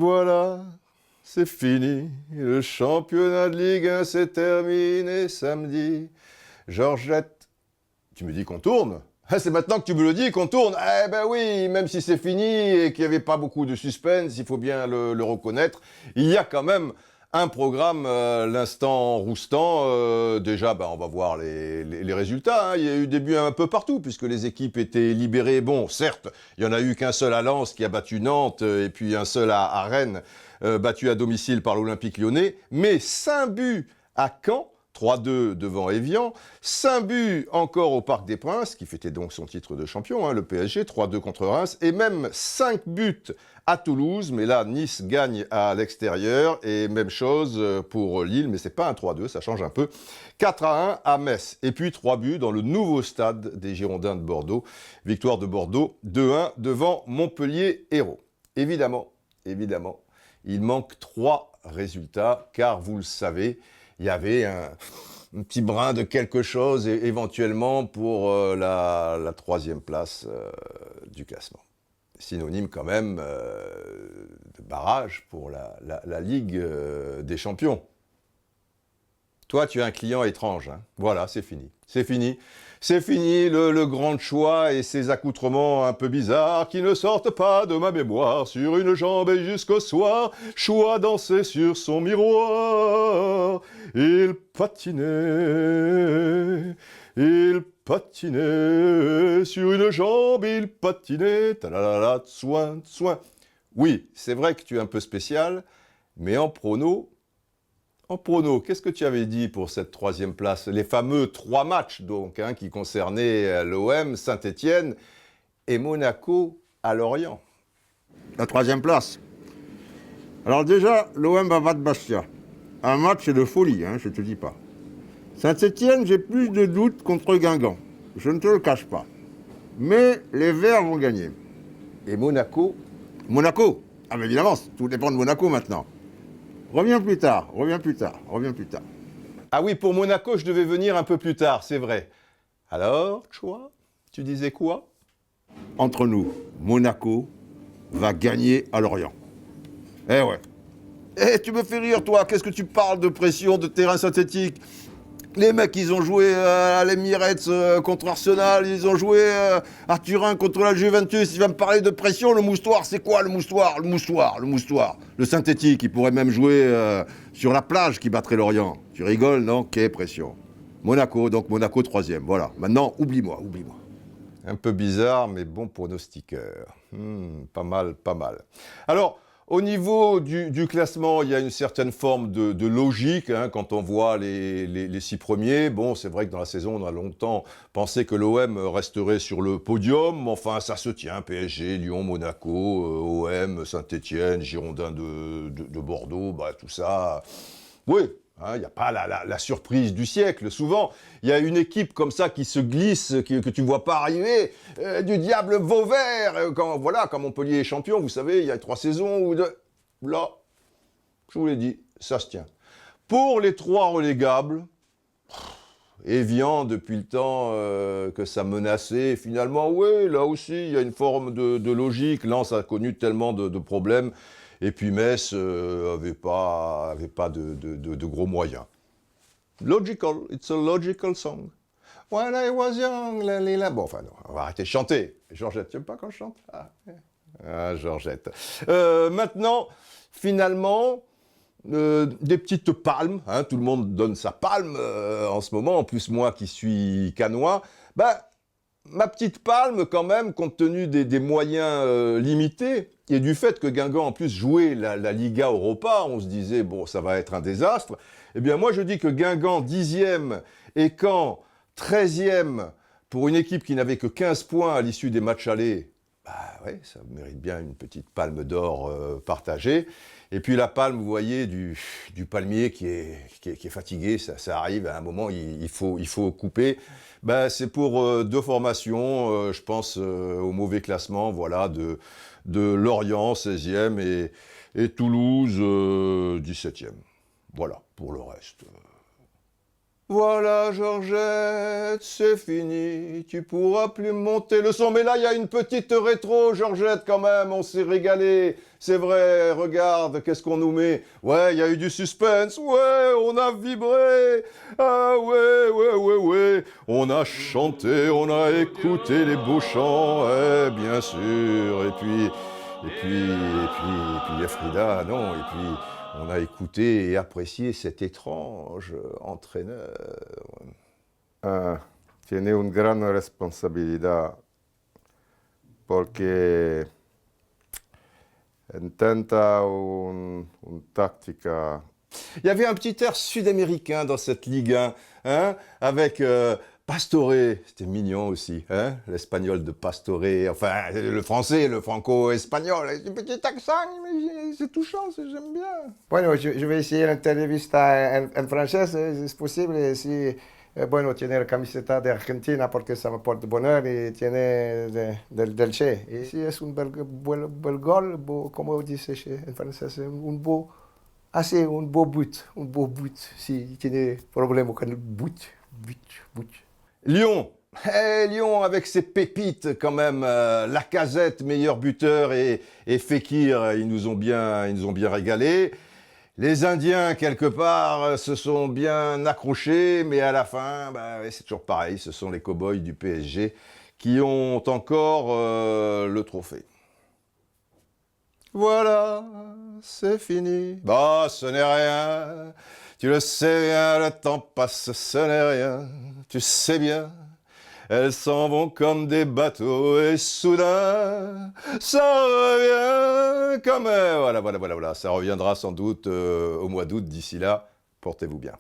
Voilà, c'est fini. Le championnat de Ligue 1 s'est terminé samedi. Georgette, tu me dis qu'on tourne? Ah, c'est maintenant que tu me le dis qu'on tourne. Eh ben oui, même si c'est fini et qu'il n'y avait pas beaucoup de suspense, il faut bien le reconnaître, il y a quand même un programme, l'instant roustant. Déjà, on va voir les résultats. Hein. Il y a eu des buts un peu partout, puisque les équipes étaient libérées. Bon, certes, il n'y en a eu qu'un seul à Lens qui a battu Nantes, et puis un seul à Rennes, battu à domicile par l'Olympique Lyonnais. Mais 5 buts à Caen, 3-2 devant Évian, 5 buts encore au Parc des Princes, qui fêtait donc son titre de champion, hein, le PSG, 3-2 contre Reims, et même 5 buts à Toulouse, mais là, Nice gagne à l'extérieur, et même chose pour Lille, mais c'est pas un 3-2, ça change un peu, 4-1 à Metz, et puis 3 buts dans le nouveau stade des Girondins de Bordeaux, victoire de Bordeaux, 2-1 devant Montpellier Hérault. Évidemment, il manque 3 résultats, car vous le savez, il y avait un petit brin de quelque chose éventuellement pour la 3e place du classement. Synonyme quand même de barrage pour la Ligue des Champions. Toi, tu es un client étrange. Hein. Voilà, c'est fini. C'est fini. C'est fini le grand choix et ses accoutrements un peu bizarres qui ne sortent pas de ma mémoire. Sur une jambe et jusqu'au soir, choix danser sur son miroir. Il patinait sur une jambe, il patinait. Talalala, soin. Oui, c'est vrai que tu es un peu spécial, mais en prono, qu'est-ce que tu avais dit pour cette 3e place? Les fameux 3 matchs, donc, hein, qui concernaient l'OM, Saint-Étienne et Monaco à Lorient. La 3e place. Alors déjà, l'OM va battre Bastia. Un match de folie, hein, je te dis pas. Saint-Étienne, j'ai plus de doutes contre Guingamp. Je ne te le cache pas. Mais les Verts vont gagner. Et Monaco? Monaco? Ah mais évidemment, tout dépend de Monaco maintenant. Reviens plus tard. Ah oui, pour Monaco, je devais venir un peu plus tard, c'est vrai. Alors, choix, tu disais quoi? Entre nous, Monaco va gagner à Lorient. Eh ouais. Eh, tu me fais rire, toi. Qu'est-ce que tu parles de pression, de terrain synthétique? Les mecs, ils ont joué à l'Emirates contre Arsenal, ils ont joué à Turin contre la Juventus. Il va me parler de pression. Le moustoir, c'est quoi le moustoir? Le synthétique, il pourrait même jouer sur la plage qui battrait Lorient. Tu rigoles, non? Quelle pression. Monaco 3e. Voilà. Maintenant, oublie-moi. Un peu bizarre, mais bon pronostiqueur. Pas mal. Alors, au niveau du classement, il y a une certaine forme de logique, hein, quand on voit les 6 premiers. Bon, c'est vrai que dans la saison, on a longtemps pensé que l'OM resterait sur le podium, mais enfin, ça se tient. PSG, Lyon, Monaco, OM, Saint-Étienne, Girondins de Bordeaux, tout ça. Oui. Il n'y a pas la surprise du siècle. Souvent, il y a une équipe comme ça qui se glisse, que tu ne vois pas arriver, du diable Vauvert. Quand Montpellier est champion, vous savez, il y a 3 saisons ou 2. Là, je vous l'ai dit, ça se tient. Pour les 3 relégables, Évian, depuis le temps que ça menaçait, finalement, oui, là aussi, il y a une forme de logique. Lens a connu tellement de problèmes. Et puis Metz avait pas de gros moyens. Logical, it's a logical song. When I was young, la, la, la. Bon, enfin non, on va arrêter de chanter. Georgette, tu n'aimes pas quand je chante? Georgette. Maintenant, finalement, des petites palmes, hein, tout le monde donne sa palme en ce moment, en plus moi qui suis cannois, ma petite palme quand même, compte tenu des moyens limités, et du fait que Guingamp en plus jouait la Liga Europa, on se disait, bon, ça va être un désastre, eh bien moi je dis que Guingamp 10e et Caen 13e pour une équipe qui n'avait que 15 points à l'issue des matchs allés, ouais, ça mérite bien une petite palme d'or partagée. Et puis la palme, vous voyez, du palmier qui est fatigué, ça arrive à un moment, il faut couper. C'est pour 2 formations, je pense au mauvais classement, voilà, de Lorient, 16e, et Toulouse, 17e. Voilà, pour le reste. Voilà, Georgette, c'est fini, tu pourras plus monter le son. Mais là, il y a une petite rétro, Georgette, quand même, on s'est régalé. C'est vrai, regarde, qu'est-ce qu'on nous met? Ouais, il y a eu du suspense, ouais, on a vibré. Ah ouais, ouais, ouais, ouais. On a chanté, on a écouté les beaux chants, bien sûr. Et puis, il y a Frida, non, et puis... On a écouté et apprécié cet étrange entraîneur. Tiene una gran responsabilidad porque intenta una táctica. Il y avait un petit air sud-américain dans cette Ligue 1, hein, avec Pastore, c'était mignon aussi, hein, l'espagnol de Pastore, enfin le français, le franco-espagnol, un petit accent, mais c'est touchant, j'aime bien. Bueno, yo voy a hacer la entrevista en francés, es posible, si, bueno, tiene la camiseta de Argentina porque ça me porte bonheur y tiene del Che. Y si es un bel gol, como dice en francés, un beau, un beau but, si tiene problème con el but. Lyon, Lyon avec ses pépites quand même, Lacazette meilleur buteur et Fekir, ils nous ont bien régalé. Les Indiens quelque part se sont bien accrochés, mais à la fin, bah, c'est toujours pareil, ce sont les cow-boys du PSG qui ont encore le trophée. Voilà, c'est fini. Bah, ce n'est rien. Tu le sais bien, le temps passe, ce n'est rien. Tu sais bien, elles s'en vont comme des bateaux et soudain, ça revient comme... Voilà. Ça reviendra sans doute au mois d'août. D'ici là, portez-vous bien.